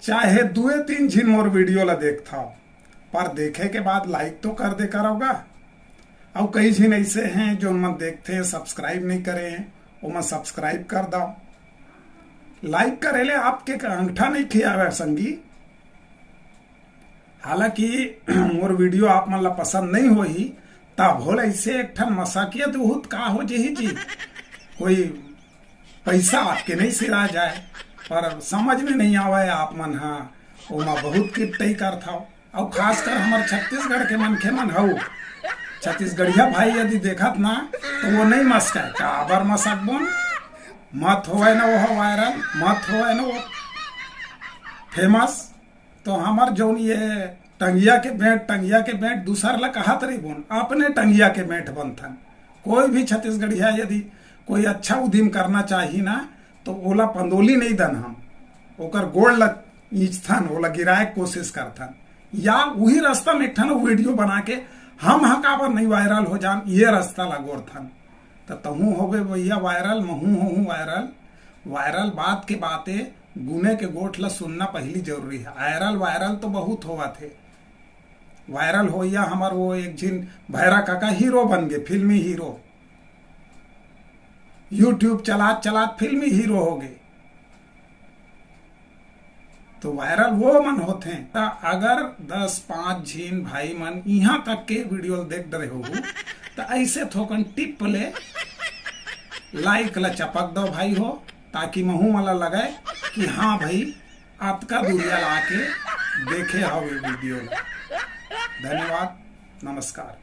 चाहे दुए तीन झिन मोर वीडियो ला देखता हो, पर देखे के बाद लाइक तो कर दे कर होगा। और कई झिन ऐसे हैं जो मन देखते हैं सब्सक्राइब नहीं करे हैं, वो मैं सब्सक्राइब कर दो। लाइक करे ले आपके अंगठा नहीं खियावे संगी। हालांकि मोर वीडियो आप मन ला पसंद नहीं होही तब होल ऐसे एक ठन मसाकियत बहुत का हो जी कोई पैसा आपके नहीं सिरा जाए, पर समझ में नहीं आवे आप मन हा ओमा बहुत किटई करता हो। और खासकर हमारे छत्तीसगढ़ के मनखे मन हो, छत्तीसगढ़िया भाई यदि देखत ना तो वो नहीं मस्काए काबर मसक बोन मत होए ना वो वायरल, मत होए ना वो फेमस। तो हमार जो ये टंगिया के बेंट दूसर ला कहत रही बोन, अपने टंगिया के बेंट बनथन। कोई भी छत्तीसगढ़िया यदि कोई अच्छा उद्यम करना चाहिए ना तो ओला पंदोली नहीं दन, हम ओकर गोड़ ला ईंचथन, ओला गिराए कोशिश करथन, या वही रास्ता में एक ठन वीडियो बना के हम हकाबर नहीं वायरल हो जान ये रास्ता ला गोरथन। तो तहू होगे भैया वायरल, महू हो वायरल बात के बातें गुने के गोठ ला सुनना पहली जरूरी है। वायरल तो बहुत होवा थे, वायरल हो या हमार वो एक झिन भैरा काका हीरो बन गए, फिल्मी हीरो, यूट्यूब चलात फिल्मी हीरो हो गए। तो वायरल वो मन होते हैं। तो अगर 10-5 झीन भाई मन यहाँ तक के वीडियो देख रहे हो तो ऐसे थोकन टिप ले लाइक ला चपक दो भाई हो, ताकि महू मला लगे कि हाँ भाई आपका दुनिया ला के देखे हो वीडियो। धन्यवाद, नमस्कार।